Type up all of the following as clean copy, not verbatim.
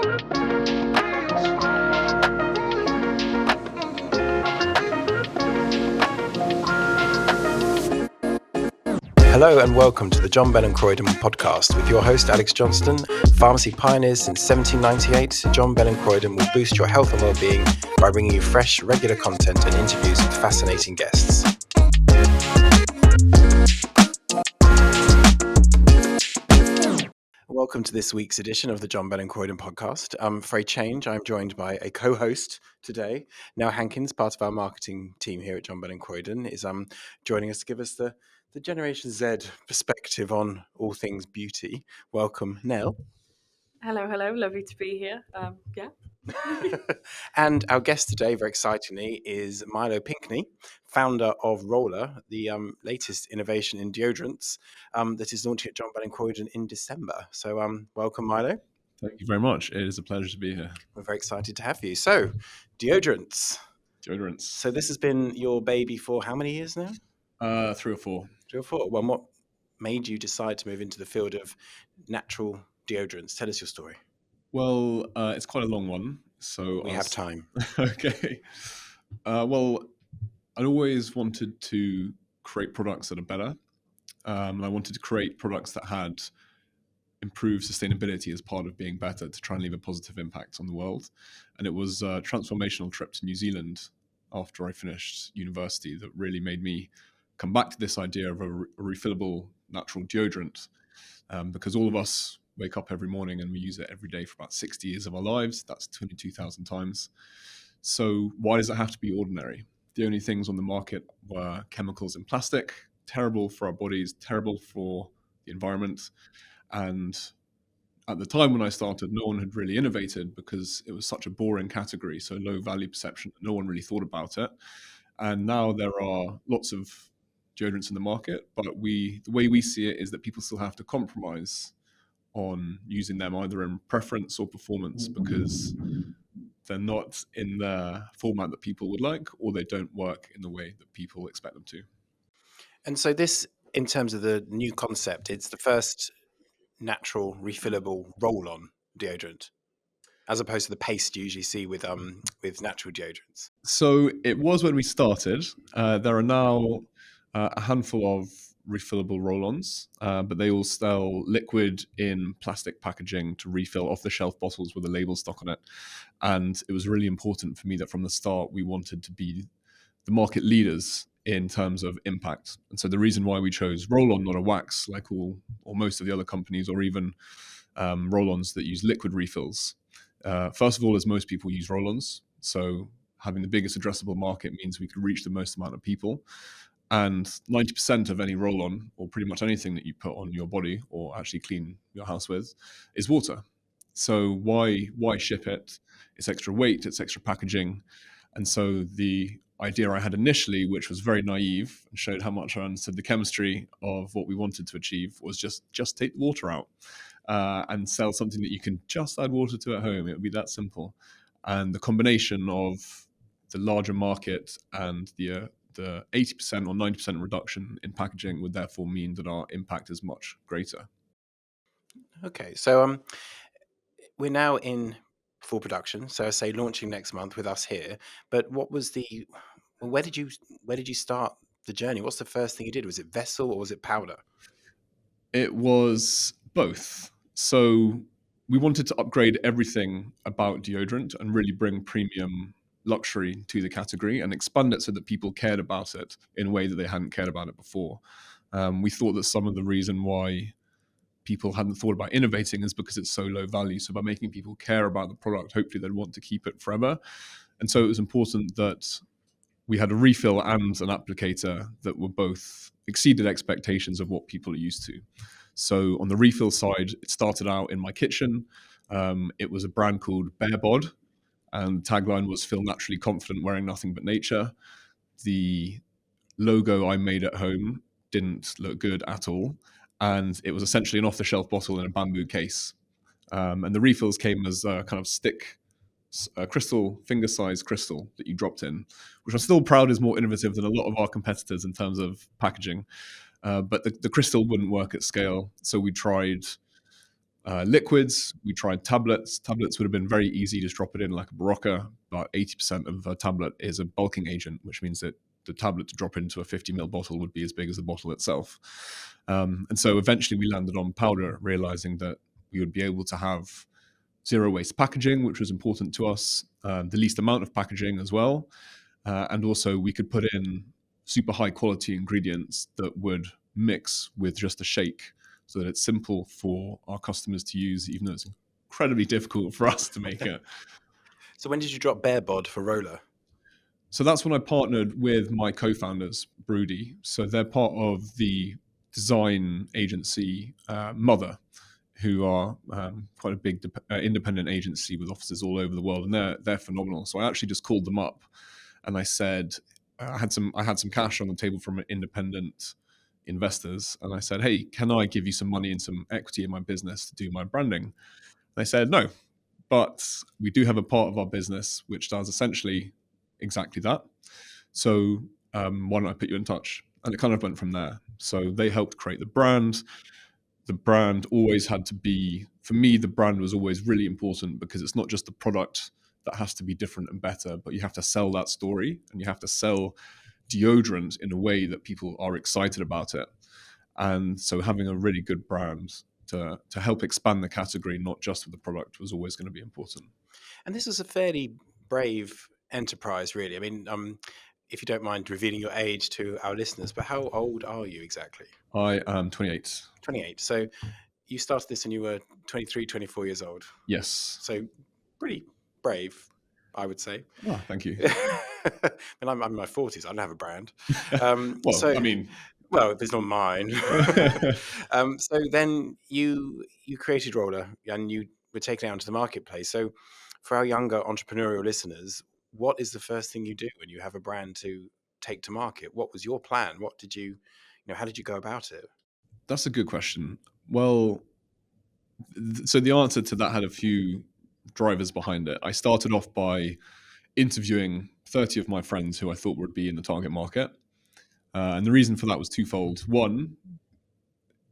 Hello and welcome to the John Bell and Croyden podcast with your host Alex Johnston. Pharmacy pioneers since 1798, John Bell and Croyden will boost your health and well-being by bringing you fresh, regular content and interviews with fascinating guests. Welcome to this week's edition of the John Bell and Croyden podcast. For a change, I'm joined by a co-host today. Nell Hankins, part of our marketing team here at John Bell and Croyden, is joining us to give us the Generation Z perspective on all things beauty. Welcome, Nell. Hello. Lovely to be here. And our guest today, very excitingly, is Milo Pinckney, founder of Rollr, the latest innovation in deodorants that is launching at John Bell and Croyden in December. So welcome, Milo. Thank you very much. It is a pleasure to be here. We're very excited to have you. So, deodorants. Deodorants. So this has been your baby for how many years now? 3 or 4. 3 or 4. Well, what made you decide to move into the field of natural deodorants? Tell us your story. Well, it's quite a long one, so we have time. Okay. Well, I'd always wanted to create products that are better. I wanted to create products that had improved sustainability as part of being better to try and leave a positive impact on the world. And it was a transformational trip to New Zealand after I finished university that really made me come back to this idea of a refillable natural deodorant, because all of us wake up every morning and we use it every day for about 60 years of our lives. That's 22,000 times. So why does it have to be ordinary? The only things on the market were chemicals and plastic, terrible for our bodies, terrible for the environment. And at the time when I started, no one had really innovated because it was such a boring category, so low value perception, no one really thought about it. And now there are lots of deodorants in the market, but the way we see it is that people still have to compromise on using them either in preference or performance because they're not in the format that people would like, or they don't work in the way that people expect them to. And so this, in terms of the new concept, it's the first natural refillable roll-on deodorant, as opposed to the paste you usually see with natural deodorants. So it was when we started. There are now a handful of refillable roll-ons, but they all sell liquid in plastic packaging to refill off-the-shelf bottles with a label stuck on it. And it was really important for me that from the start we wanted to be the market leaders in terms of impact. And so the reason why we chose roll-on, not a wax, like all or most of the other companies, or even roll-ons that use liquid refills. First of all, as most people use roll-ons, so having the biggest addressable market means we could reach the most amount of people. And 90% of any roll-on, or pretty much anything that you put on your body or actually clean your house with, is water. So why ship it? It's extra weight, it's extra packaging. And so the idea I had initially, which was very naive and showed how much I understood the chemistry of what we wanted to achieve, was just take the water out and sell something that you can just add water to at home. It would be that simple. And the combination of the larger market and the 80% or 90% reduction in packaging would therefore mean that our impact is much greater. Okay, so we're now in full production. So I say launching next month with us here. But what was where did you start the journey? What's the first thing you did? Was it vessel or was it powder? It was both. So we wanted to upgrade everything about deodorant and really bring premium luxury to the category and expand it so that people cared about it in a way that they hadn't cared about it before. We thought that some of the reason why people hadn't thought about innovating is because it's so low value. So by making people care about the product, hopefully they'd want to keep it forever. And so it was important that we had a refill and an applicator that were both exceeded expectations of what people are used to. So on the refill side, it started out in my kitchen. It was a brand called Bare Bod, and the tagline was "Feel naturally confident wearing nothing but nature." The logo I made at home didn't look good at all, and it was essentially an off-the-shelf bottle in a bamboo case. And the refills came as a kind of stick, crystal, finger-sized crystal that you dropped in, which I'm still proud is more innovative than a lot of our competitors in terms of packaging. But the crystal wouldn't work at scale, so we tried Liquids, we tried tablets. Tablets would have been very easy, just drop it in like a Barocca, but 80% of a tablet is a bulking agent, which means that the tablet to drop into a 50ml bottle would be as big as the bottle itself. And so eventually we landed on powder, realizing that we would be able to have zero waste packaging, which was important to us, the least amount of packaging as well. And also we could put in super high quality ingredients that would mix with just a shake, so that it's simple for our customers to use, even though it's incredibly difficult for us to make it. So when did you drop Bare Bod for Rollr? So that's when I partnered with my co-founders, Broody. So they're part of the design agency Mother, who are quite a big independent agency with offices all over the world, and they're phenomenal. So I actually just called them up, and I said I had some cash on the table from independent investors, and I said, hey, can I give you some money and some equity in my business to do my branding? They said no, but we do have a part of our business which does essentially exactly that. So why don't I put you in touch? And it kind of went from there. So they helped create the brand. The brand always had to be, for me, the brand was always really important, because it's not just the product that has to be different and better, but you have to sell that story, and you have to sell deodorant in a way that people are excited about it. And so having a really good brand to help expand the category, not just with the product, was always going to be important. And this was a fairly brave enterprise, really. I mean, if you don't mind revealing your age to our listeners, but how old are you exactly? I am 28. 28. So you started this when you were 23, 24 years old. Yes. So pretty brave, I would say. Oh, thank you. And I'm in my 40s. I don't have a brand. Well, there's not mine. So then you created Rollr, and you were taken out into the marketplace. So for our younger entrepreneurial listeners, what is the first thing you do when you have a brand to take to market? What was your plan? What did you how did you go about it? That's a good question. Well, so the answer to that had a few drivers behind it. I started off by interviewing 30 of my friends who I thought would be in the target market. And the reason for that was twofold. One,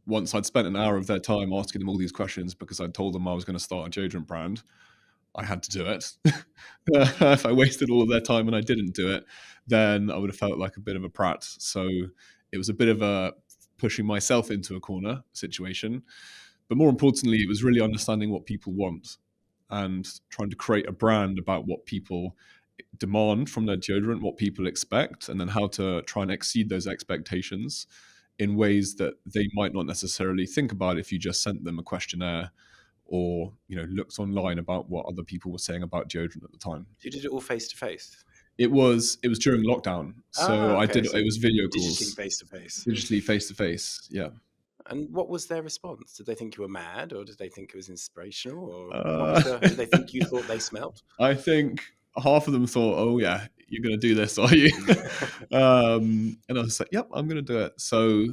once I'd spent an hour of their time asking them all these questions because I'd told them I was going to start a deodorant brand, I had to do it. If I wasted all of their time and I didn't do it, then I would have felt like a bit of a prat. So it was a bit of a pushing myself into a corner situation. But more importantly, it was really understanding what people want and trying to create a brand about what people demand from their deodorant, what people expect, and then how to try and exceed those expectations in ways that they might not necessarily think about if you just sent them a questionnaire or looked online about what other people were saying about deodorant at the time. You did it all face to face? It was during lockdown, so okay. It was video calls, digitally face to face. Digitally face to face, yeah. And what was their response? Did they think you were mad, or did they think it was inspirational, or did they think you thought they smelled? I think half of them thought, "Oh yeah, you're going to do this, are you?" And I was like, "Yep, I'm going to do it." So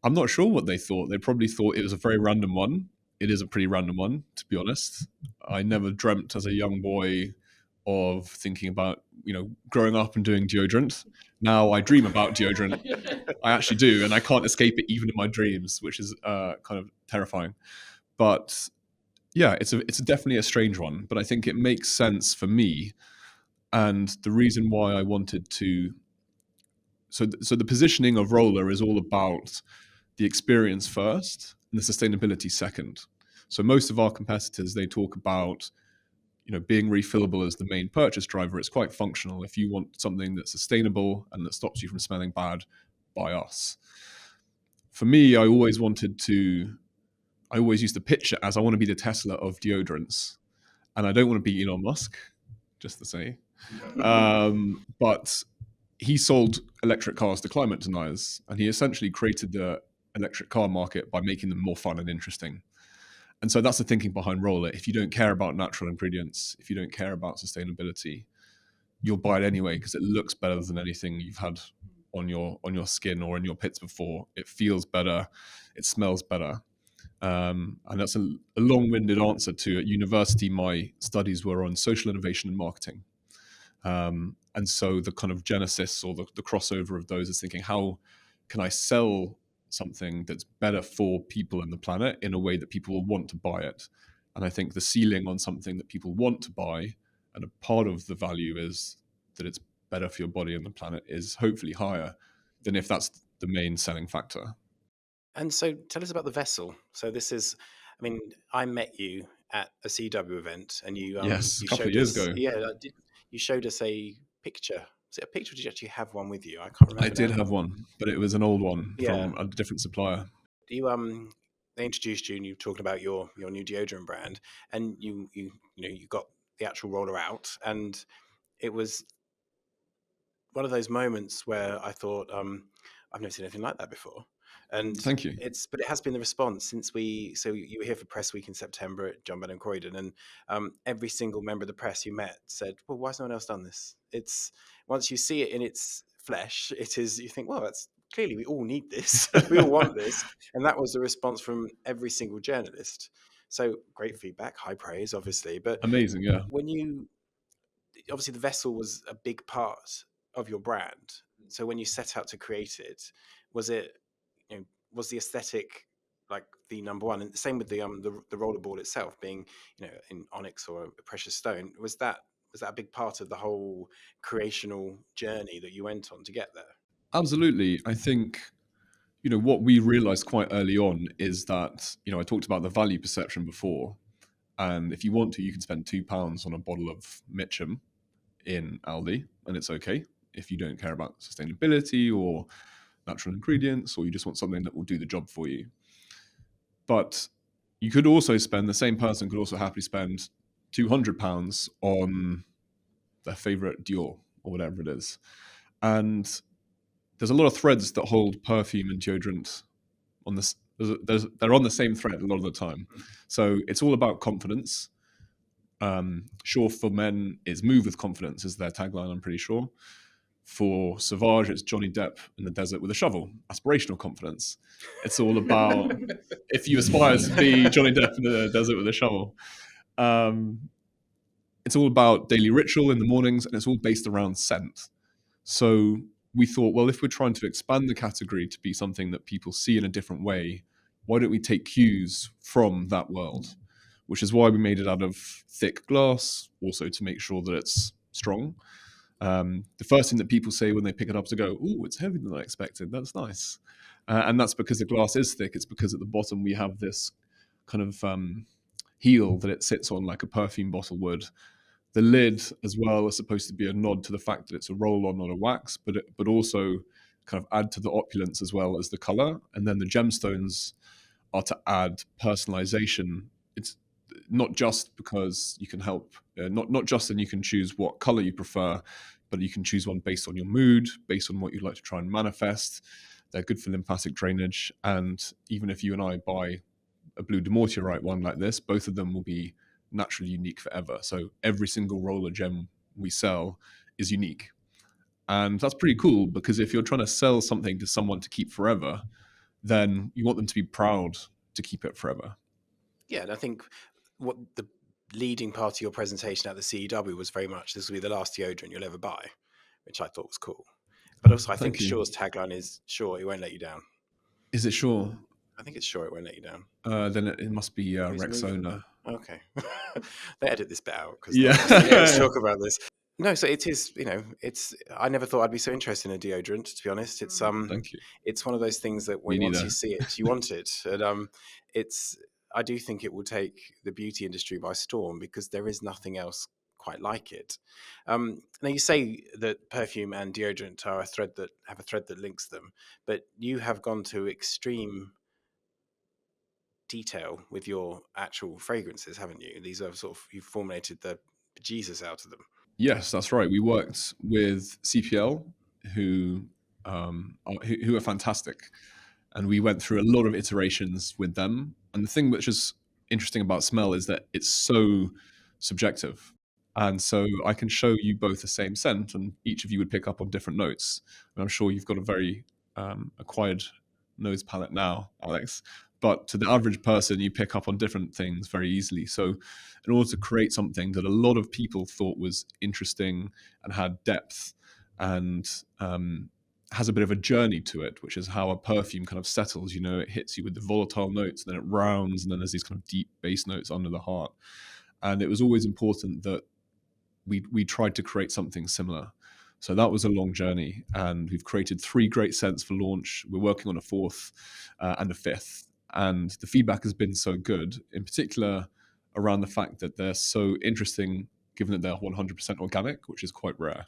I'm not sure what they thought. They probably thought it was a very random one. It is a pretty random one, to be honest. I never dreamt as a young boy of thinking about, growing up and doing deodorant. Now I dream about deodorant. I actually do, and I can't escape it even in my dreams, which is kind of terrifying. But yeah, it's definitely a strange one, but I think it makes sense for me. And the reason why I wanted to, so the positioning of Rollr is all about the experience first and the sustainability second. So most of our competitors, they talk about, being refillable as the main purchase driver. It's quite functional. If you want something that's sustainable and that stops you from smelling bad, buy us. For me, I always used to pitch it as I want to be the Tesla of deodorants. And I don't want to be Elon Musk, just to say. But he sold electric cars to climate deniers, and he essentially created the electric car market by making them more fun and interesting. And so that's the thinking behind Rollr. If you don't care about natural ingredients, if you don't care about sustainability, you'll buy it anyway because it looks better than anything you've had on your skin or in your pits before. It feels better, it smells better. And that's a long-winded answer to, at university, my studies were on social innovation and marketing. And so the kind of genesis or the crossover of those is thinking, how can I sell something that's better for people and the planet in a way that people will want to buy it. And I think the ceiling on something that people want to buy, and a part of the value is that it's better for your body and the planet, is hopefully higher than if that's the main selling factor. And so tell us about the vessel. So this is, I mean, I met you at a CW event, and you Yes, a you couple of showed years us, ago. you showed us a picture. Was it a picture? Or did you actually have one with you? I can't I remember did now. have one, but it was an old one Yeah. from a different supplier. You they introduced you, and you were talking about your new deodorant brand, and you got the actual roller out, and it was one of those moments where I thought, I've never seen anything like that before. And Thank you. but it has been the response since so you were here for press week in September at John Bell & Croyden, and every single member of the press you met said, well, why has no one else done this? It's, once you see it in its flesh, it is, you think, well, that's clearly, we all need this. We all want this. And that was the response from every single journalist. So great feedback, high praise, obviously. But Amazing, yeah. when you, obviously the vessel was a big part of your brand. So when you set out to create it, was it, was the aesthetic like the number one? And the same with the rollerball itself, being, in onyx or a precious stone. Was that a big part of the whole creational journey that you went on to get there? Absolutely. I think, what we realized quite early on is that, I talked about the value perception before. And if you want to, you can spend £2 on a bottle of Mitcham in Aldi, and it's okay. If you don't care about sustainability or natural ingredients, or you just want something that will do the job for you. But you could also spend, the same person could also happily spend £200 on their favorite Dior or whatever it is. And there's a lot of threads that hold perfume and deodorant on this. They're on the same thread a lot of the time. So it's all about confidence. Sure, for men, it's move with confidence is their tagline, I'm pretty sure. For Sauvage, it's Johnny Depp in the desert with a shovel, aspirational confidence. It's all about if you aspire to be Johnny Depp in the desert with a shovel. It's all about daily ritual in the mornings, and it's all based around scent. So we thought, well, if we're trying to expand the category to be something that people see in a different way, why don't we take cues from that world? Which is why we made it out of thick glass, also to make sure that it's strong. The first thing that people say when they pick it up is to go, oh, it's heavier than I expected. That's nice. And that's because the glass is thick. It's because at the bottom we have this kind of heel that it sits on like a perfume bottle would. The lid as well is supposed to be a nod to the fact that it's a roll-on, not a wax, but also kind of add to the opulence as well as the color. And then the gemstones are to add personalization. It's not just because you can help, not just then you can choose what color you prefer, but you can choose one based on your mood, based on what you'd like to try and manifest. They're good for lymphatic drainage. And even if you and I buy a blue demortiorite one like this, both of them will be naturally unique forever. So every single roller gem we sell is unique. And that's pretty cool, because if you're trying to sell something to someone to keep forever, then you want them to be proud to keep it forever. Yeah, and I think what the leading part of your presentation at the CEW was very much, this will be the last deodorant you'll ever buy, which I thought was cool. But also, I think Sure's tagline is, sure, it won't let you down. Is it Sure? I think it's sure it won't let you down. Then it must be Rexona. Okay. They edit this bit out because let's talk about this. No, so it is, I never thought I'd be so interested in a deodorant, to be honest. It's Thank you. It's one of those things that once you see it, you want it. And I do think it will take the beauty industry by storm, because there is nothing else quite like it. Now you say that perfume and deodorant have a thread that links them, but you have gone to extreme detail with your actual fragrances, haven't you? These are you've formulated the Jesus out of them. Yes, that's right. We worked with CPL, who are fantastic, and we went through a lot of iterations with them. And the thing which is interesting about smell is that it's so subjective. And so I can show you both the same scent, and each of you would pick up on different notes. And I'm sure you've got a very acquired nose palette now, Alex. But to the average person, you pick up on different things very easily. So in order to create something that a lot of people thought was interesting and had depth and has a bit of a journey to it, which is how a perfume kind of settles. It hits you with the volatile notes, and then it rounds, and then there's these kind of deep bass notes under the heart. And it was always important that we tried to create something similar. So that was a long journey, and we've created 3 great scents for launch. We're working on a 4th and a 5th, and the feedback has been so good, in particular around the fact that they're so interesting, given that they're 100% organic, which is quite rare.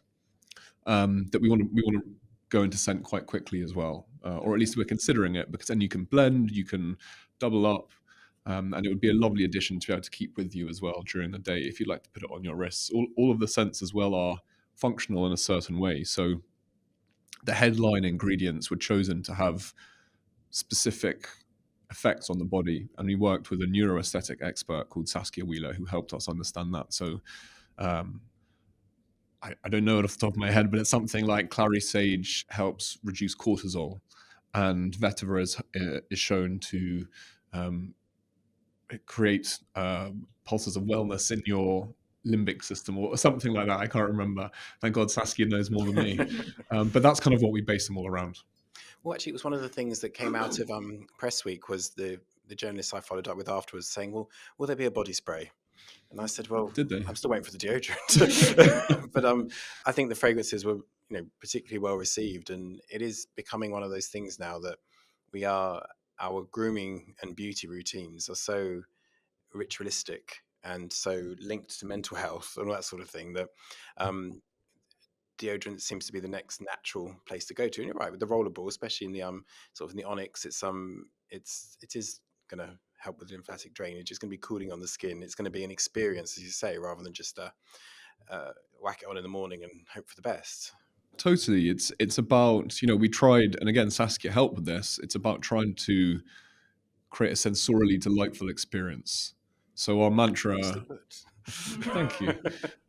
That we want to go into scent quite quickly as well, or at least we're considering it, because then you can blend, you can double up, and it would be a lovely addition to be able to keep with you as well during the day if you'd like to put it on your wrists. All of the scents as well are functional in a certain way. So the headline ingredients were chosen to have specific effects on the body, and we worked with a neuroaesthetic expert called Saskia Wheeler who helped us understand that. So I don't know it off the top of my head, but it's something like clary sage helps reduce cortisol, and vetiver is shown to create pulses of wellness in your limbic system or something like that. I can't remember. Thank God Saskia knows more than me. But that's kind of what we base them all around. Well, actually, it was one of the things that came out of Press Week was the journalists I followed up with afterwards saying, well, will there be a body spray? And I said, well, Did they? I'm still waiting for the deodorant. But I think the fragrances were, particularly well received. And it is becoming one of those things now that our grooming and beauty routines are so ritualistic and so linked to mental health and all that sort of thing that deodorant seems to be the next natural place to go to. And you're right, with the rollerball, especially in the sort of in the onyx, it is going to help with lymphatic drainage. It's going to be cooling on the skin. It's going to be an experience, as you say, rather than just whack it on in the morning and hope for the best. Totally. It's about, we tried, and again, Saskia helped with this. It's about trying to create a sensorially delightful experience. So our mantra, thank you.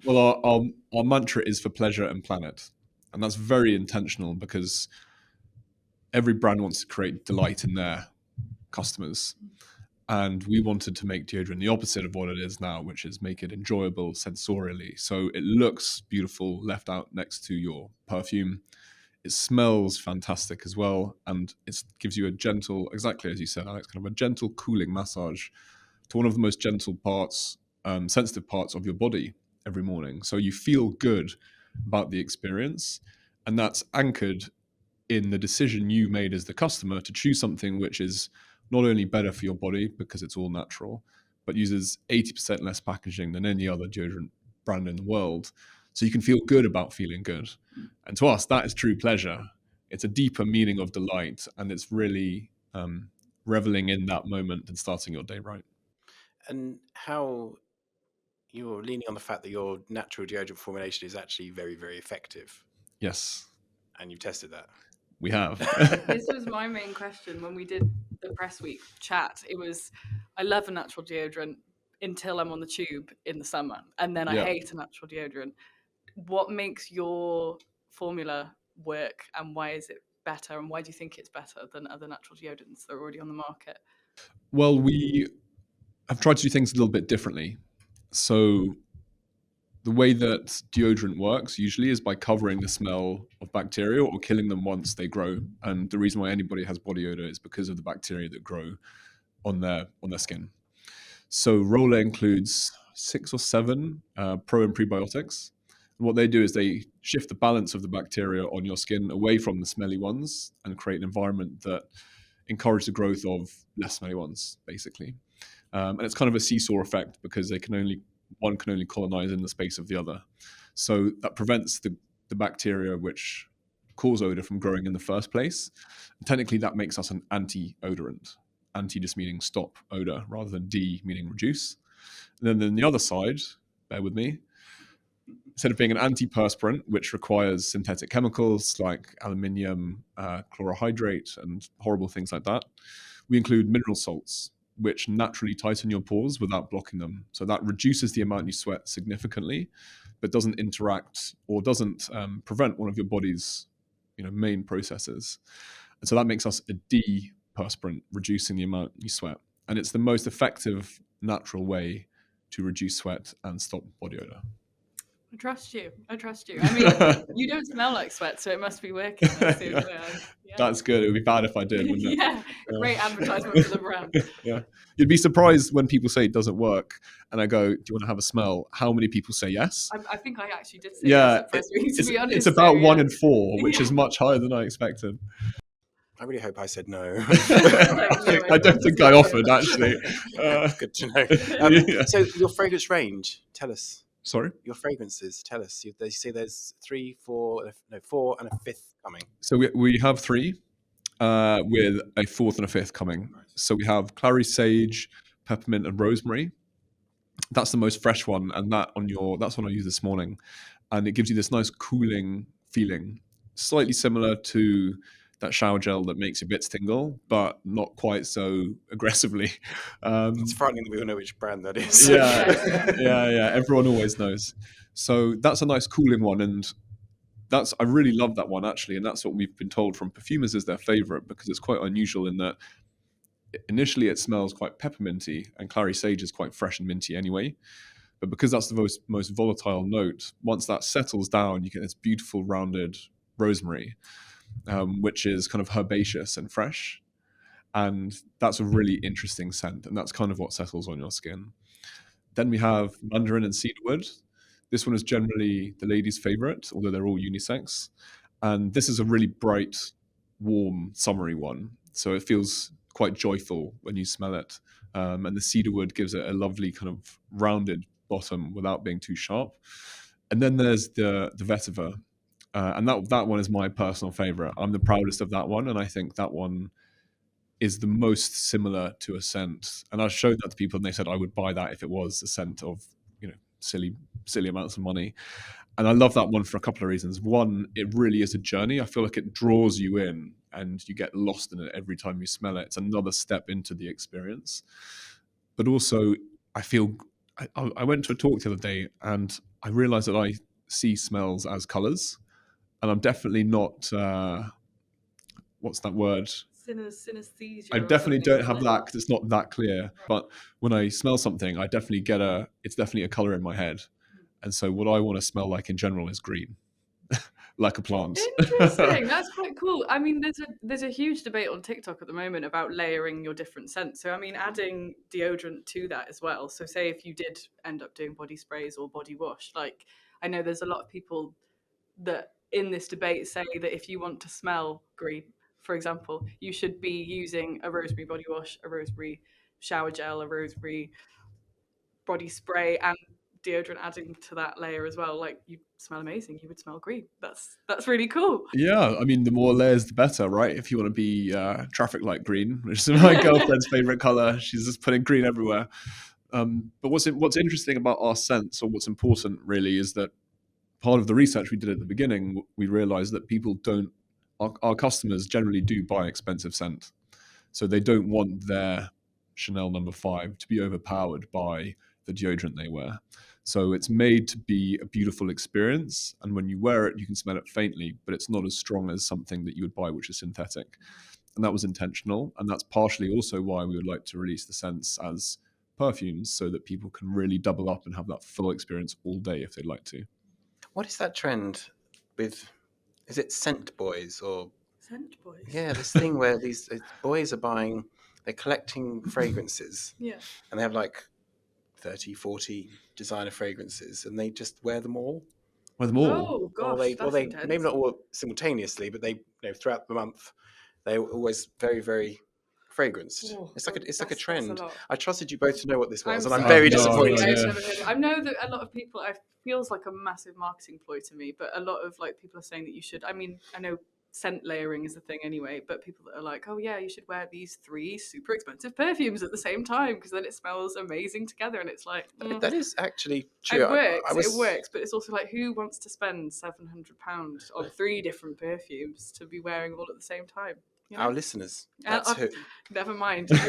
Well, our mantra is for pleasure and planet. And that's very intentional because every brand wants to create delight in their customers. And we wanted to make deodorant the opposite of what it is now, which is make it enjoyable sensorially. So it looks beautiful left out next to your perfume. It smells fantastic as well. And it gives you a gentle, exactly as you said, Alex, kind of a gentle cooling massage to one of the most gentle parts, sensitive parts of your body every morning. So you feel good about the experience. And that's anchored in the decision you made as the customer to choose something which is not only better for your body because it's all natural, but uses 80% less packaging than any other deodorant brand in the world. So you can feel good about feeling good. And to us, that is true pleasure. It's a deeper meaning of delight, and it's really reveling in that moment and starting your day right. And how you're leaning on the fact that your natural deodorant formulation is actually very, very effective. Yes. And you've tested that. We have. This was my main question when we did the Press Week chat. It was, I love a natural deodorant until I'm on the tube in the summer, and then I hate a natural deodorant. What makes your formula work, and why is it better, and why do you think it's better than other natural deodorants that are already on the market? Well, we have tried to do things a little bit differently. So the way that deodorant works usually is by covering the smell of bacteria or killing them once they grow. And the reason why anybody has body odor is because of the bacteria that grow on their skin. So Rollr includes 6 or 7 pro and prebiotics. And what they do is they shift the balance of the bacteria on your skin away from the smelly ones and create an environment that encourages the growth of less smelly ones, basically. And it's kind of a seesaw effect because one can only colonize in the space of the other. So that prevents the bacteria which cause odor from growing in the first place. And technically, that makes us an anti-odorant. Anti just meaning stop odor rather than de meaning reduce. And then the other side, bear with me, instead of being an antiperspirant, which requires synthetic chemicals like aluminium, chlorohydrate, and horrible things like that, we include mineral salts, which naturally tighten your pores without blocking them. So that reduces the amount you sweat significantly, but doesn't interact or doesn't prevent one of your body's main processes. And so that makes us a deperspirant, reducing the amount you sweat. And it's the most effective natural way to reduce sweat and stop body odor. I trust you. I mean, you don't smell like sweat, so it must be working. That's the only way. That's good. It would be bad if I did, wouldn't it? Yeah, great advertisement for the brand. Yeah. You'd be surprised when people say it doesn't work, and I go, "Do you want to have a smell?" How many people say yes? I think I actually did say yes at first week, to be honest. It's about so, 1 in 4, which is much higher than I expected. I really hope I said no. I don't think I offered, actually. Good to know. So your fragrance range, tell us. Sorry? Your fragrances, tell us. They say there's 3, 4, no, 4 and a 5th coming. So we have 3 with a 4th and a 5th coming. So we have clary sage, peppermint, and rosemary. That's the most fresh one, and that's one I used this morning, and it gives you this nice cooling feeling, slightly similar to that shower gel that makes your bits tingle, but not quite so aggressively. It's frightening that we all know which brand that is. Yeah. Everyone always knows. So that's a nice cooling one, and I really love that one, actually, and that's what we've been told from perfumers is their favorite, because it's quite unusual in that initially it smells quite pepperminty, and clary sage is quite fresh and minty anyway. But because that's the most volatile note, once that settles down, you get this beautiful rounded rosemary, which is kind of herbaceous and fresh. And that's a really interesting scent, and that's kind of what settles on your skin. Then we have mandarin and cedarwood. This one is generally the ladies' favorite, although they're all unisex. And this is a really bright, warm, summery one. So it feels quite joyful when you smell it. And the cedarwood gives it a lovely kind of rounded bottom without being too sharp. And then there's the vetiver. And that one is my personal favorite. I'm the proudest of that one. And I think that one is the most similar to a scent. And I showed that to people, and they said I would buy that if it was a scent of, silly amounts of money. And I love that one for a couple of reasons. One, it really is a journey. I feel like it draws you in and you get lost in it every time you smell it. It's another step into the experience. But also, I went to a talk the other day, and I realized that I see smells as colors. And I'm definitely not, what's that word? Synesthesia. I definitely don't have that because it's not that clear. But when I smell something, I definitely it's definitely a color in my head. And so what I want to smell like in general is green, like a plant. Interesting. That's quite cool. I mean, there's a huge debate on TikTok at the moment about layering your different scents. So I mean, adding deodorant to that as well. So say if you did end up doing body sprays or body wash, like I know there's a lot of people that in this debate say that if you want to smell green, for example, you should be using a rosemary body wash, a rosemary shower gel, a rosemary body spray, and deodorant adding to that layer as well. Like, you smell amazing. You would smell green. That's really cool. Yeah, I mean, the more layers, the better, right? If you want to be traffic light green, which is my girlfriend's favorite color, she's just putting green everywhere. But what's interesting about our scents, or what's important really, is that part of the research we did at the beginning, we realized that people our customers generally do buy expensive scent. So they don't want their Chanel No. 5 to be overpowered by the deodorant they wear. So it's made to be a beautiful experience. And when you wear it, you can smell it faintly, but it's not as strong as something that you would buy, which is synthetic. And that was intentional. And that's partially also why we would like to release the scents as perfumes, so that people can really double up and have that full experience all day if they'd like to. What is that trend with, is it scent boys or? Scent boys? Yeah, this thing where these boys are they're collecting fragrances. Yeah. And they have like 30, 40 designer fragrances, and they just wear them all. Wear them all? Oh, gosh, that's intense. Maybe not all simultaneously, but they, throughout the month, they're always very, very fragranced. Oh, it's like a trend. I trusted you both to know what this was, and I'm I'm very sorry, disappointed. I know that a lot of people, it feels like a massive marketing ploy to me, but a lot of like people are saying that you should. I mean, I know scent layering is a thing anyway, but people that are like, oh yeah, you should wear these 3 super expensive perfumes at the same time because then it smells amazing together. And it's like, that is actually true. It works, but it's also like, who wants to spend £700 on 3 different perfumes to be wearing all at the same time? You know? Our listeners. That's who. Never mind. Cut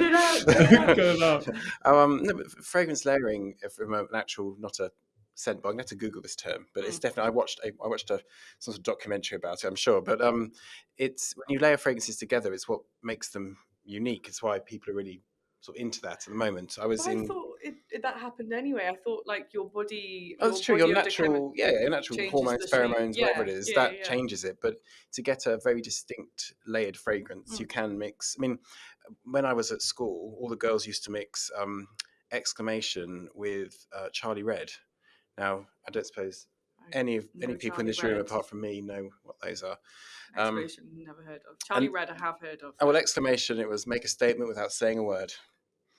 it out. No, but fragrance layering from an actual, not a scent, but I'm going to Google this term. But it's definitely, I watched some sort of documentary about it, I'm sure. But it's when you layer fragrances together, it's what makes them unique. It's why people are really sort of into that at the moment. I thought that happened anyway. I thought like your body, Oh, that's true. Your body odor natural, your natural changes hormones, the shape. pheromones, whatever it is, that Yeah. changes it. But to get a very distinct layered fragrance, you can mix. I mean, when I was at school, all the girls used to mix exclamation with Charlie Red. Now, I don't suppose any people Charlie in this room Red. apart from me know what those are. Exclamation, never heard of. Charlie Red, I have heard of. Oh, well, exclamation, it was make a statement without saying a word.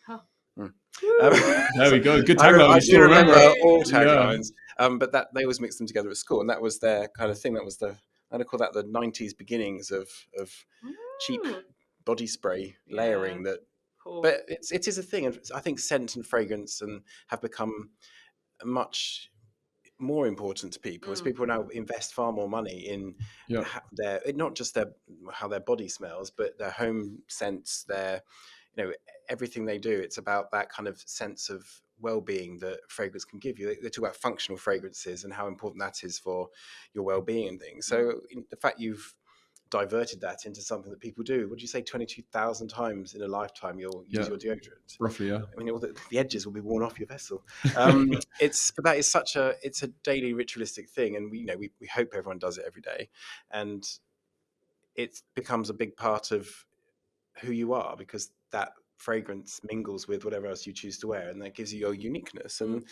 Huh. There we go. Good I tagline. You do still remember remember all taglines, but that they always mixed them together at school, and that was their kind of thing. That was I'd call that the '90s beginnings of cheap body spray layering. That, but it is a thing, and I think scent and fragrance have become much more important to people as people now invest far more money in not just how their body smells, but their home scents, their everything they do. It's about that kind of sense of well-being that fragrance can give you. They talk about functional fragrances and how important that is for your well-being and things. So the fact you've diverted that into something that people do, would you say 22,000 times in a lifetime you'll use your deodorant? Roughly, yeah. I mean, all the edges will be worn off your vessel. But that is it's a daily ritualistic thing, and we hope everyone does it every day, and it becomes a big part of who you are, because that fragrance mingles with whatever else you choose to wear, and that gives you your uniqueness. And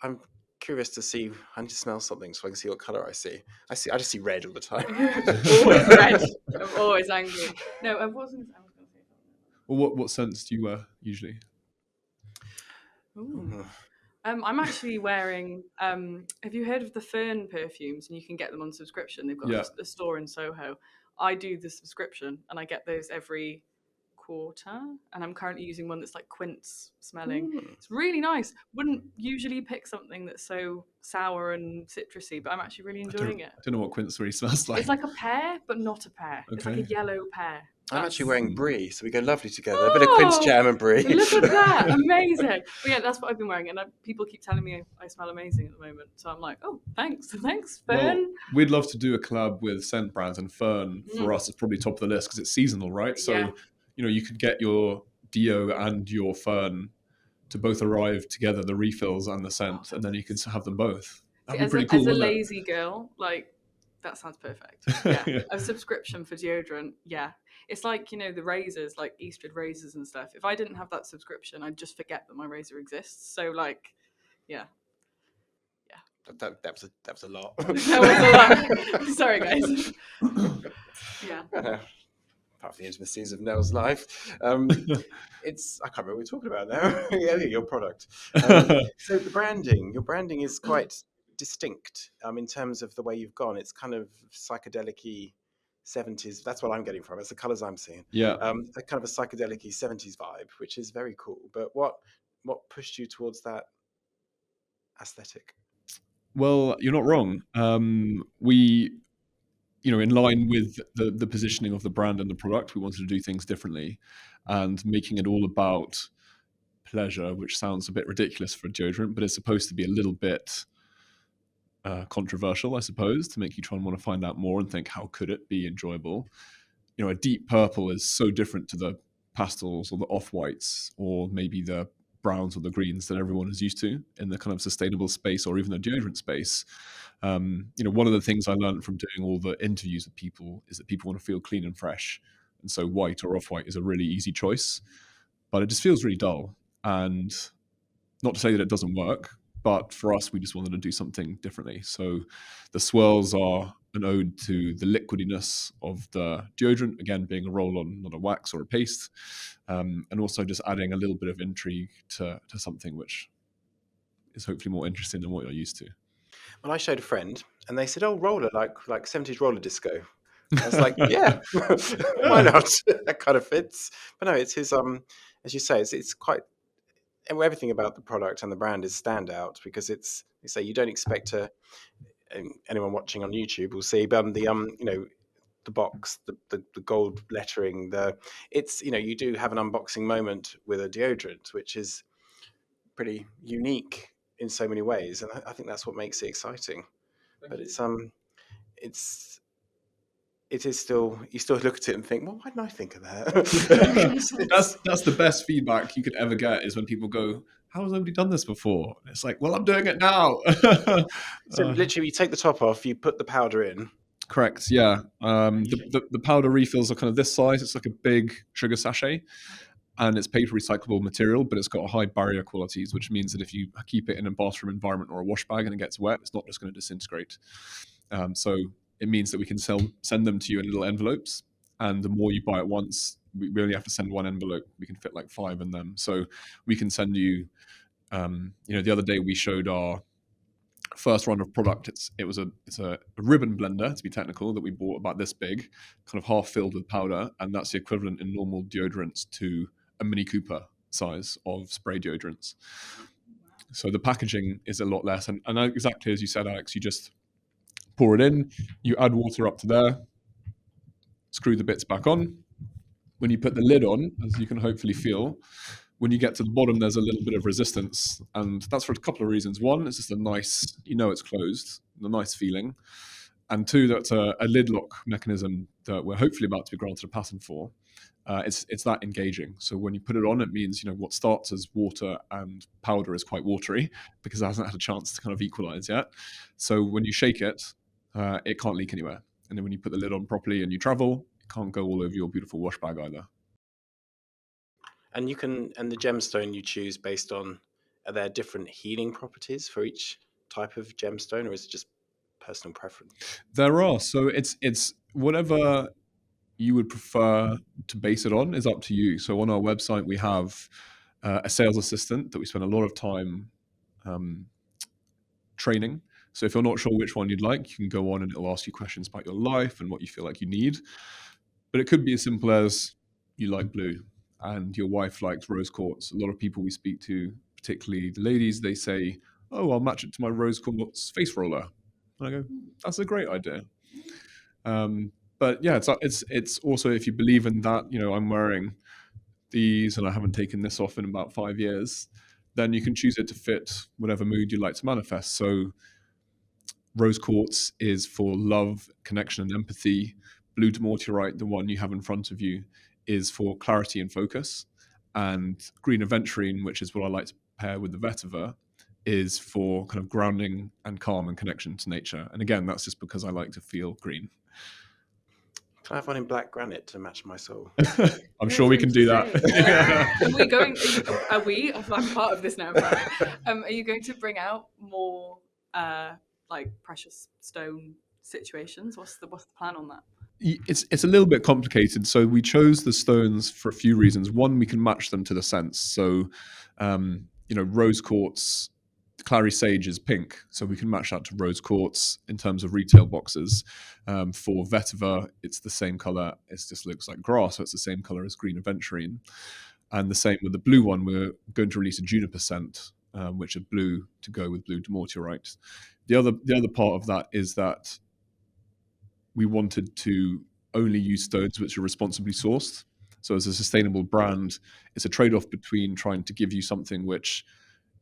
I'm curious to see. I need to smell something so I can see what color I see. I just see red all the time. Always red. I'm always angry. No, I was going to say something. Well, what scents do you wear usually? I'm actually wearing. Have you heard of the Fern perfumes? And you can get them on subscription. They've got a store in Soho. I do the subscription, and I get those every quarter. And I'm currently using one that's like quince smelling. It's really nice. Wouldn't usually pick something that's so sour and citrusy, but I'm actually really enjoying it. I don't know what quince really smells like. It's like a pear, but not a pear. Okay. It's like a yellow pear. I'm actually wearing brie, so we go lovely together. A bit of quince jam and brie. Look at that. Amazing. But yeah, that's what I've been wearing. And people keep telling me I smell amazing at the moment. So I'm like, oh, thanks, Fern. Well, we'd love to do a collab with scent brands, and Fern, for us, is probably top of the list because it's seasonal, right? So, you could get your Deo and your Fern to both arrive together, the refills and the scent, and then you can have them both. That'd be pretty cool, as a lazy girl, like, that sounds perfect. Yeah. A subscription for deodorant, It's like, the razors, like Eastwood razors and stuff. If I didn't have that subscription, I'd just forget that my razor exists. So, like, yeah. That was a lot. That was a lot. Sorry, guys. Part of the intricacies of Nell's life. I can't remember what we're talking about now. Your product. So your branding is quite distinct in terms of the way you've gone. It's kind of psychedelic-y 70s. That's what I'm getting from it. It's the colors I'm seeing. Yeah. A kind of a psychedelic-y 70s vibe, which is very cool. But what pushed you towards that aesthetic? Well, you're not wrong. We, in line with the positioning of the brand and the product, we wanted to do things differently, and making it all about pleasure, which sounds a bit ridiculous for a deodorant, but it's supposed to be a little bit controversial, I suppose, to make you try and want to find out more and think, how could it be enjoyable? A deep purple is so different to the pastels or the off-whites or maybe the browns or the greens that everyone is used to in the kind of sustainable space or even the deodorant space. One of the things I learned from doing all the interviews with people is that people want to feel clean and fresh. And so white or off-white is a really easy choice, but it just feels really dull. And not to say that it doesn't work, but for us, we just wanted to do something differently. So the swirls are an ode to the liquidiness of the deodorant, again, being a roll-on, not a wax or a paste, and also just adding a little bit of intrigue to something which is hopefully more interesting than what you're used to. Well, I showed a friend, and they said, "Oh, roller, like 70s roller disco." I was like, "Yeah, why not? That kind of fits." But no, it's his. As you say, it's quite. And everything about the product and the brand is standout because it's. You say you don't expect anyone watching on YouTube will see, the box, the gold lettering, you do have an unboxing moment with a deodorant, which is pretty unique in so many ways, and I think that's what makes it exciting. But it's it is still, you still look at it and think, well, why didn't I think of that? That's the best feedback you could ever get, is when people go, how has nobody done this before? And it's like, well, I'm doing it now. So literally, you take the top off, you put the powder in. Correct, yeah. The powder refills are kind of this size. It's like a big sugar sachet, and it's paper recyclable material, but it's got high barrier qualities, which means that if you keep it in a bathroom environment or a wash bag and it gets wet, it's not just going to disintegrate. So it means that we can send them to you in little envelopes, and the more you buy at once, we only have to send one envelope. We can fit like 5 in them, so we can send you. The other day we showed our first run of product. It's a ribbon blender, to be technical, that we bought about this big, kind of half filled with powder, and that's the equivalent in normal deodorants to a Mini Cooper size of spray deodorants. So the packaging is a lot less, and exactly as you said, Alex, you just pour it in, you add water up to there, screw the bits back on. When you put the lid on, as you can hopefully feel, when you get to the bottom, there's a little bit of resistance, and that's for a couple of reasons. One, it's just a nice, it's closed, a nice feeling. And two, that's a lid lock mechanism that we're hopefully about to be granted a patent for. It's that engaging. So when you put it on, it means, what starts as water and powder is quite watery because it hasn't had a chance to kind of equalize yet. So when you shake it, it can't leak anywhere. And then when you put the lid on properly and you travel, it can't go all over your beautiful wash bag either. And the gemstone you choose based on, are there different healing properties for each type of gemstone, or is it just personal preference? There are. So it's whatever you would prefer to base it on is up to you. So on our website, we have a sales assistant that we spend a lot of time training. So if you're not sure which one you'd like, you can go on and it'll ask you questions about your life and what you feel like you need. But it could be as simple as you like blue and your wife likes rose quartz. A lot of people we speak to, particularly the ladies, they say, oh, I'll match it to my rose quartz face roller. And I go, that's a great idea. But yeah, it's also, if you believe in that, I'm wearing these and I haven't taken this off in about 5 years, then you can choose it to fit whatever mood you like to manifest. So rose quartz is for love, connection, and empathy. Blue demortierite, the one you have in front of you, is for clarity and focus. And green aventurine, which is what I like to pair with the vetiver, is for kind of grounding and calm and connection to nature. And again, that's just because I like to feel green. Can I have one in black granite to match my soul? I'm sure we can do that. Are we going? I'm part of this now. Are you going to bring out more like precious stone situations? What's the plan on that? It's a little bit complicated. So we chose the stones for a few reasons. One, we can match them to the scents. So, rose quartz, clary sage is pink, so we can match that to rose quartz in terms of retail boxes. For vetiver, it's the same color. It just looks like grass, so it's the same color as green aventurine. And the same with the blue one. We're going to release a juniper scent, which is blue to go with blue demortierite. The other part of that is that we wanted to only use stones which are responsibly sourced. So as a sustainable brand, it's a trade-off between trying to give you something which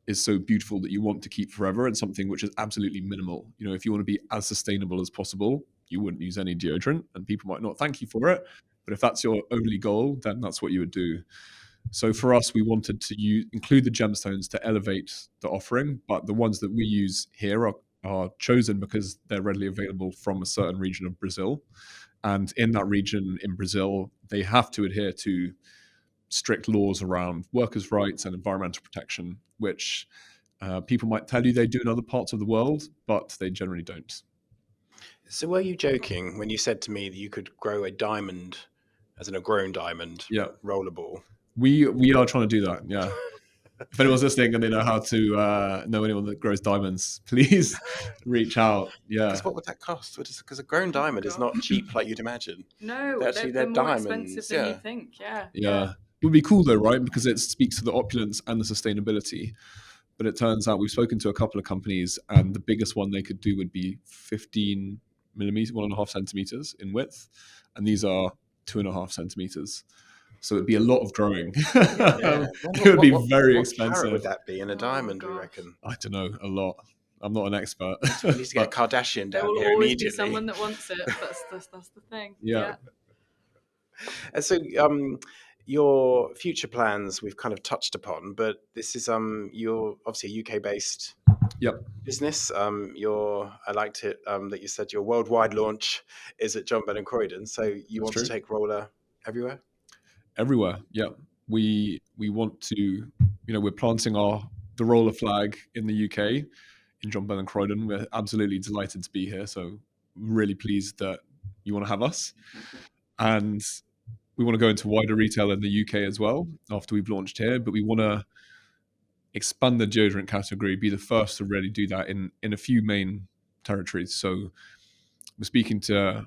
is so beautiful that you want to keep forever and something which is absolutely minimal. If you want to be as sustainable as possible, you wouldn't use any deodorant and people might not thank you for it. But if that's your only goal, then that's what you would do. So for us, we wanted to include the gemstones to elevate the offering, but the ones that we use here are chosen because they're readily available from a certain region of Brazil. And in that region in Brazil, they have to adhere to strict laws around workers' rights and environmental protection, which people might tell you they do in other parts of the world, but they generally don't. So were you joking when you said to me that you could grow a diamond, as in a grown diamond, rollable? We are trying to do that, yeah. If anyone's listening and they know how to know anyone that grows diamonds, please reach out. Yeah. Because what would that cost? Because a grown diamond is not cheap like you'd imagine. No, they're more diamonds. Expensive than you think. Yeah. It would be cool though, right? Because it speaks to the opulence and the sustainability. But it turns out we've spoken to a couple of companies, and the biggest one they could do would be 15 millimeters, 1.5 centimeters in width, and these are 2.5 centimeters. So it'd be a lot of growing. It would be very expensive. What carat would that be in a diamond, we reckon? I don't know, a lot. I'm not an expert. We need to get a Kardashian There down will here always immediately. be someone that wants it. That's the thing. Yeah. And so, your future plans we've kind of touched upon, but this is you're obviously a UK based Yep. business. I liked it that you said your worldwide launch is at John Bell and Croyden. So you want to take Rollr everywhere? Everywhere. Yeah. We want to, we're planting the Rollr flag in the UK in John Bell and Croyden. We're absolutely delighted to be here. So really pleased that you want to have us. And we want to go into wider retail in the UK as well after we've launched here, but we want to expand the deodorant category, be the first to really do that in a few main territories. So we're speaking to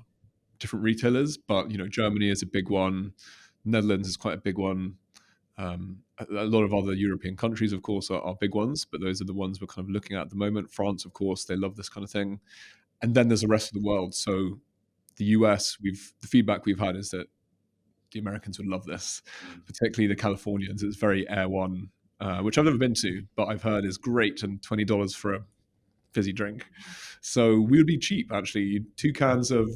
different retailers, but Germany is a big one. Netherlands is quite a big one. A lot of other European countries, of course, are big ones, but those are the ones we're kind of looking at the moment. France, of course, they love this kind of thing. And then there's the rest of the world. So the US, the feedback we've had is that the Americans would love this, particularly the Californians. It's very Air One, which I've never been to, but I've heard is great, and $20 for a fizzy drink. So we would be cheap, actually. 2 cans of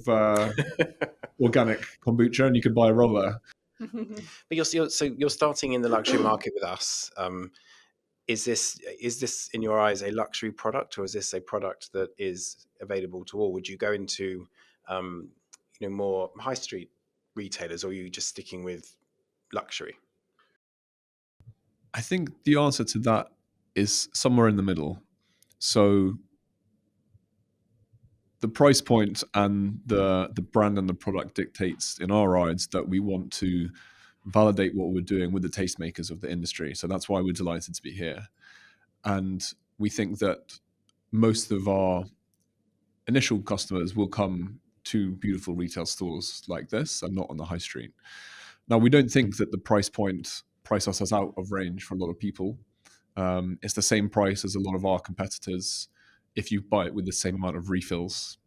organic kombucha, and you could buy a Rollr. But you're starting in the luxury market with us. Is this in your eyes a luxury product, or is this a product that is available to all? Would you go into more high street retailers, or are you just sticking with luxury? I think the answer to that is somewhere in the middle. So the price point and the brand and the product dictates in our eyes that we want to validate what we're doing with the tastemakers of the industry. So that's why we're delighted to be here. And we think that most of our initial customers will come to beautiful retail stores like this and not on the high street. Now, we don't think that the price point prices us out of range for a lot of people. It's the same price as a lot of our competitors if you buy it with the same amount of refills.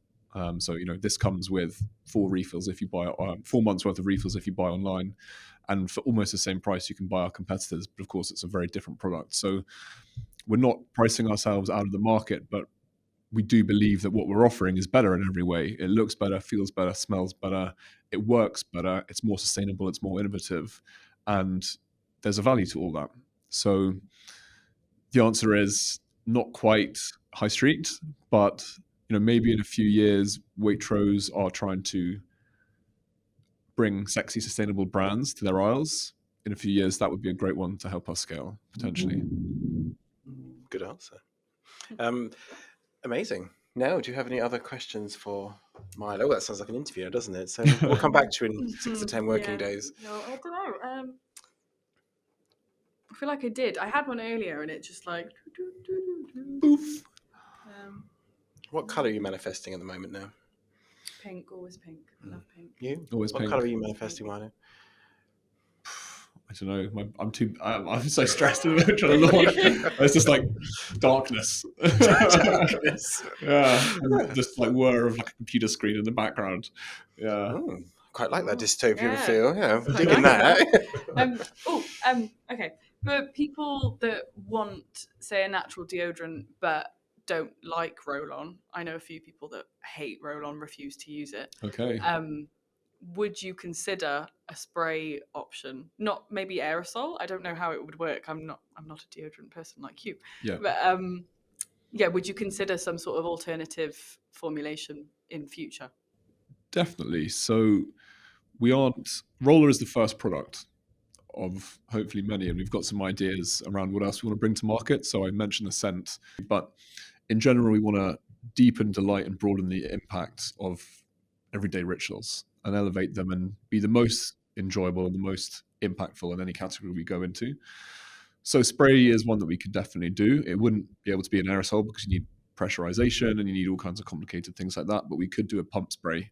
So, this comes with 4 refills if you buy 4 months worth of refills if you buy online. And for almost the same price, you can buy our competitors. But of course, it's a very different product. So we're not pricing ourselves out of the market, but we do believe that what we're offering is better in every way. It looks better, feels better, smells better, it works better, it's more sustainable, it's more innovative, and there's a value to all that. So the answer is not quite high street, but maybe in a few years, Waitrose are trying to bring sexy, sustainable brands to their aisles. In a few years, that would be a great one to help us scale, potentially. Good answer. Amazing. Nell, do you have any other questions for Milo? Oh, that sounds like an interview, doesn't it? So we'll come back to you in 6 to 10 working days. No, I don't know. I feel like I did. I had one earlier, and it just like Poof. What colour are you manifesting at the moment now? Pink, always pink. I love pink. You? Always What pink. colour are you manifesting, Milo? I don't know. I'm so stressed at trying to launch. It's just like darkness. Darkness. Yeah, and just like whir of like a computer screen in the background. Yeah. Quite like that dystopian Yeah. feel. Yeah, I'm Quite digging like that. Okay. For people that want, say, a natural deodorant but don't like roll-on, I know a few people that hate roll-on, refuse to use it. Okay. Would you consider a spray option? Not maybe aerosol. I don't know how it would work. I'm not a deodorant person like you. Yeah. But would you consider some sort of alternative formulation in future? Definitely. So Rollr is the first product of hopefully many, and we've got some ideas around what else we want to bring to market. So I mentioned the scent, but in general, we want to deepen, delight, and broaden the impact of everyday rituals and elevate them and be the most enjoyable and the most impactful in any category we go into. So spray is one that we could definitely do. It wouldn't be able to be an aerosol because you need pressurization and you need all kinds of complicated things like that, but we could do a pump spray.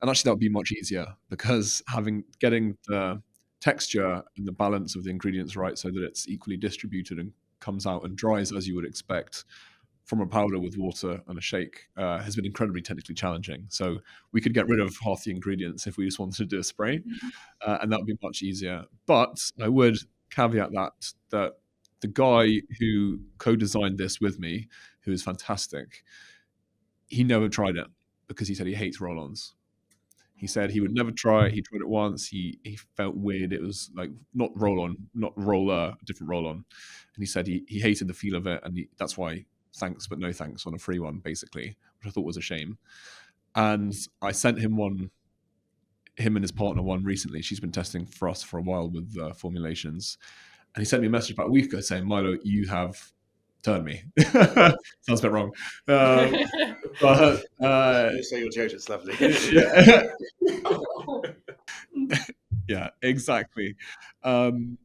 And actually that would be much easier because getting the texture and the balance of the ingredients right so that it's equally distributed and comes out and dries as you would expect from a powder with water and a shake has been incredibly technically challenging. So we could get rid of half the ingredients if we just wanted to do a spray, and that would be much easier. But I would caveat that the guy who co-designed this with me, who is fantastic, he never tried it because he said he hates roll-ons. He said he would never try it. He tried it once. He felt weird. It was like not roll-on, not Rollr, a different roll-on. And he said he hated the feel of it, and that's why thanks but no thanks on a free one, basically, which I thought was a shame. And I sent him one, him and his partner one recently. She's been testing for us for a while with formulations. And he sent me a message about a week ago saying, Milo, you have turned me. Sounds a bit wrong. But You say your deodorant's lovely. Yeah, exactly. And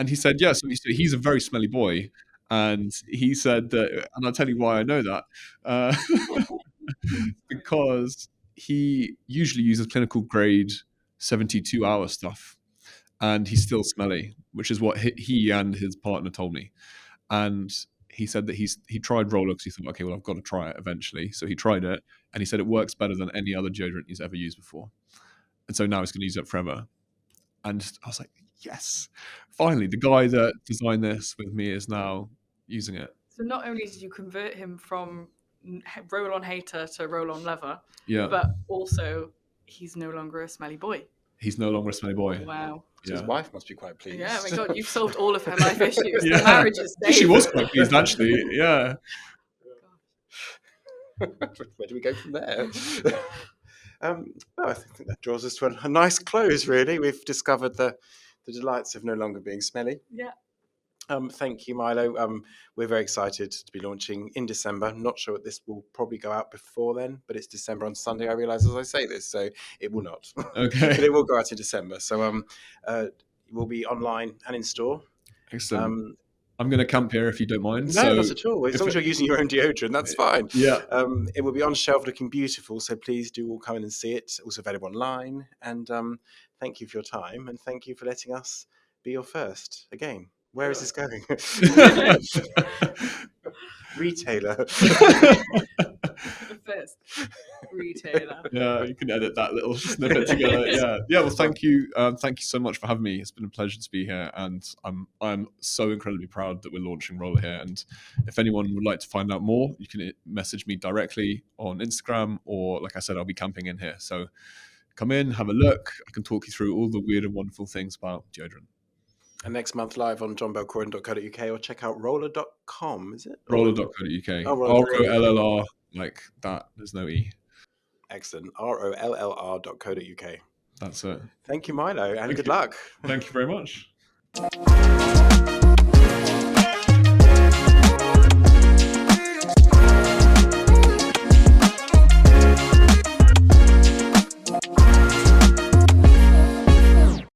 he said, yeah, so he's a very smelly boy. And he said that, and I'll tell you why I know that. Because he usually uses clinical grade 72-hour stuff, and he's still smelly, which is what he and his partner told me. And he said that he tried Rollr because he thought, okay, well, I've got to try it eventually. So he tried it, and he said it works better than any other deodorant he's ever used before. And so now he's going to use it forever. And I was like, yes, finally, the guy that designed this with me is now using it. So not only did you convert him from roll-on hater to roll-on lover, yeah, but also he's no longer a smelly boy. He's no longer a smelly boy. Wow. So his wife must be quite pleased. Yeah, my God, you've solved all of her life issues. Yeah. The marriage is saved. She was quite pleased, actually. Yeah. Where do we go from there? Well, I think that draws us to a nice close, really. We've discovered the delights of no longer being smelly. Yeah. Thank you, Milo. We're very excited to be launching in December. Not sure that this will probably go out before then, but it's December on Sunday, I realise as I say this, so it will not. Okay. But it will go out in December. So it will be online and in store. Excellent. I'm going to camp here if you don't mind. No, not at all. As long as you're using your own deodorant, that's fine. Yeah. It will be on shelf looking beautiful, so please do all come in and see it. Also available online. And thank you for your time, and thank you for letting us be your first. Again, where is this going? Retailer. The first retailer. Yeah, you can edit that little snippet together. Yeah. Well, thank you so much for having me. It's been a pleasure to be here, and I'm so incredibly proud that we're launching Rollr here. And if anyone would like to find out more, you can message me directly on Instagram, or like I said, I'll be camping in here. So come in, have a look. I can talk you through all the weird and wonderful things about deodorant. And next month live on johnbellcroyden.co.uk, or check out rollr.com, is it? Rollr.co.uk. Oh, Rollr, like that. There's no E. Excellent. rollr.co.uk. That's it. Thank you, Milo, and good luck. Thank you very much.